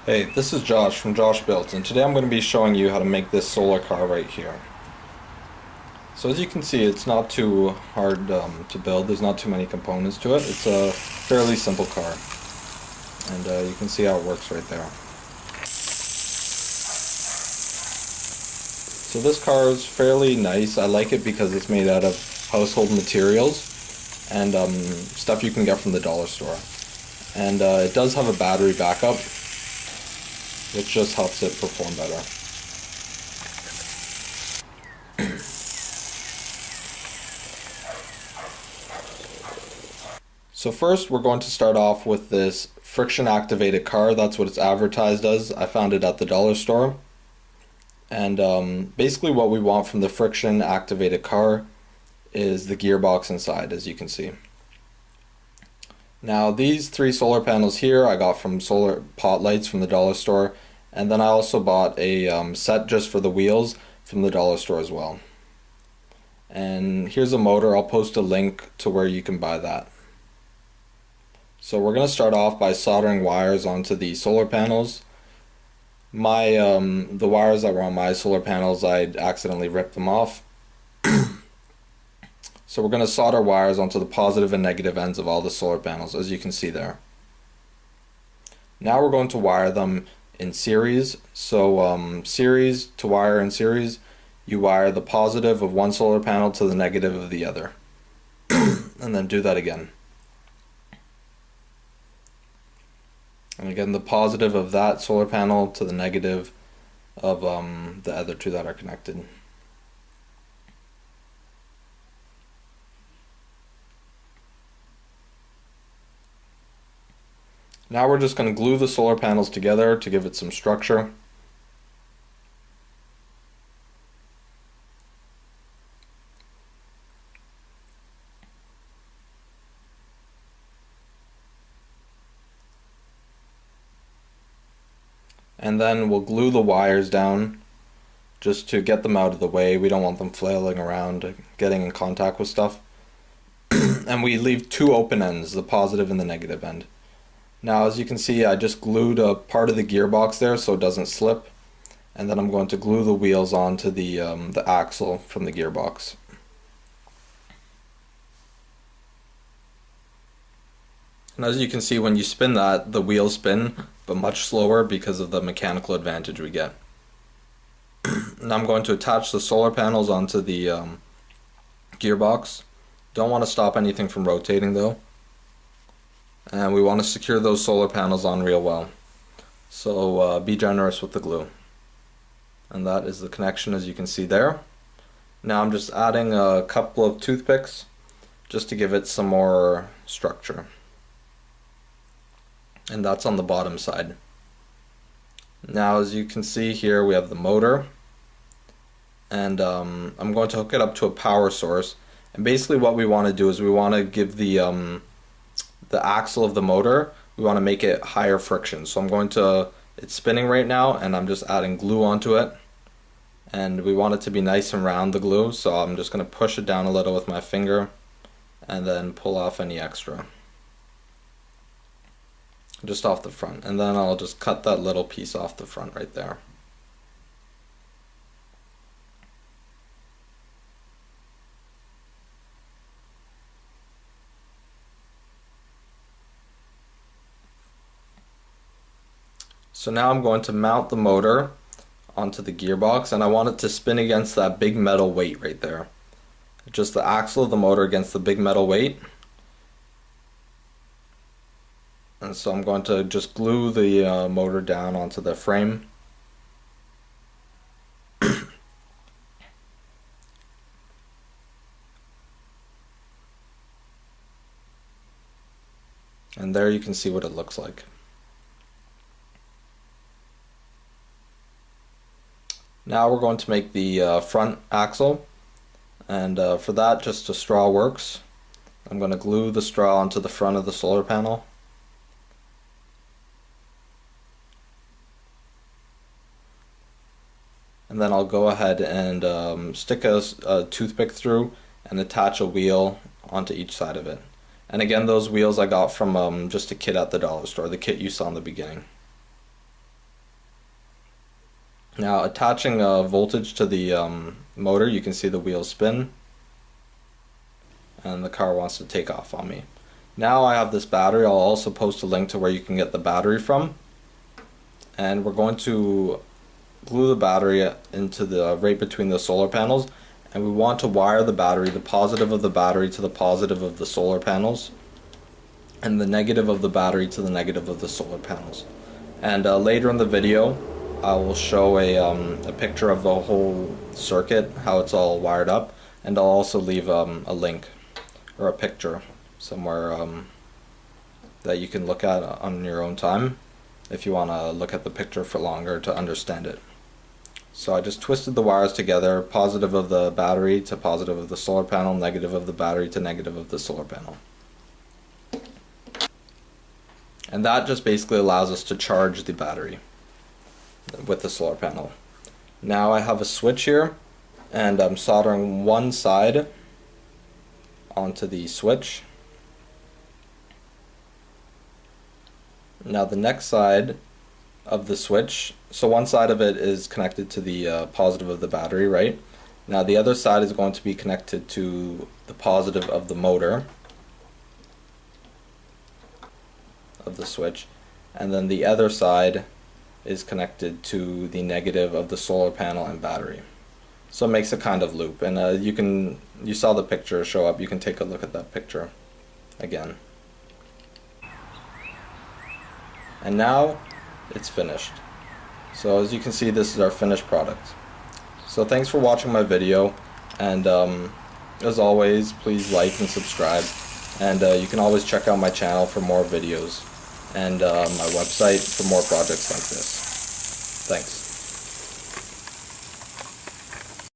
Hey, this is Josh from Josh Builds, and today I'm going to be showing you how to make this solar car right here. So as you can see, it's not too hard to build. There's not too many components to it. It's a fairly simple car, and you can see how it works right there. So this car is fairly nice. I like it because it's made out of household materials and stuff you can get from the dollar store. And it does have a battery backup, which just helps it perform better. So first we're going to start off with this friction activated car. That's what it's advertised as. I found it at the dollar store. And basically what we want from the friction activated car is the gearbox inside, as you can see. Now these three solar panels here I got from Solar Pot Lights from the dollar store, and then I also bought a set just for the wheels from the dollar store as well. And here's a motor. I'll post a link to where you can buy that. So we're going to start off by soldering wires onto the solar panels. The wires that were on my solar panels, I accidentally ripped them off. So we're going to solder wires onto the positive and negative ends of all the solar panels, as you can see there. Now we're going to wire them in series. So series, to wire in series, you wire the positive of one solar panel to the negative of the other. And then do that again. And again, the positive of that solar panel to the negative of the other two that are connected. Now we're just going to glue the solar panels together to give it some structure. And then we'll glue the wires down just to get them out of the way. We don't want them flailing around, getting in contact with stuff. And we leave two open ends, the positive and the negative end. Now as you can see, I just glued a part of the gearbox there so it doesn't slip. And then I'm going to glue the wheels onto the axle from the gearbox. And as you can see, when you spin that, the wheels spin, but much slower because of the mechanical advantage we get. Now I'm going to attach the solar panels onto the gearbox. Don't want to stop anything from rotating though. And we want to secure those solar panels on real well. So be generous with the glue. And that is the connection, as you can see there. Now I'm just adding a couple of toothpicks just to give it some more structure. And that's on the bottom side. Now as you can see here, we have the motor, and I'm going to hook it up to a power source. And basically what we want to do is we want to give the axle of the motor, we want to make it higher friction. So it's spinning right now, and I'm just adding glue onto it, and we want it to be nice and round, the glue, so I'm just going to push it down a little with my finger and then pull off any extra just off the front, and then I'll just cut that little piece off the front right there. So now I'm going to mount the motor onto the gearbox, and I want it to spin against that big metal weight right there. Just the axle of the motor against the big metal weight. And so I'm going to just glue the motor down onto the frame. And there you can see what it looks like. Now we're going to make the front axle, and for that, just a straw works. I'm going to glue the straw onto the front of the solar panel. And then I'll go ahead and stick a toothpick through and attach a wheel onto each side of it. And again, those wheels I got from just a kit at the dollar store, the kit you saw in the beginning. Now attaching voltage to the motor, you can see the wheels spin, and the car wants to take off on me. Now I have this battery. I'll also post a link to where you can get the battery from, and we're going to glue the battery into the right between the solar panels, and we want to wire the battery, the positive of the battery to the positive of the solar panels, and the negative of the battery to the negative of the solar panels. And later in the video I will show a picture of the whole circuit, how it's all wired up, and I'll also leave a link or a picture somewhere that you can look at on your own time if you want to look at the picture for longer to understand it. So I just twisted the wires together, positive of the battery to positive of the solar panel, negative of the battery to negative of the solar panel. And that just basically allows us to charge the battery with the solar panel. Now I have a switch here, and I'm soldering one side onto the switch. Now the next side of the switch, so one side of it is connected to the positive of the battery, right? Now the other side is going to be connected to the positive of the motor of the switch, and then the other side is connected to the negative of the solar panel and battery. So it makes a kind of loop, and you saw the picture show up. You can take a look at that picture again. And now it's finished. So as you can see, this is our finished product. So thanks for watching my video, and as always, please like and subscribe, and you can always check out my channel for more videos and my website for more projects like this. Thanks.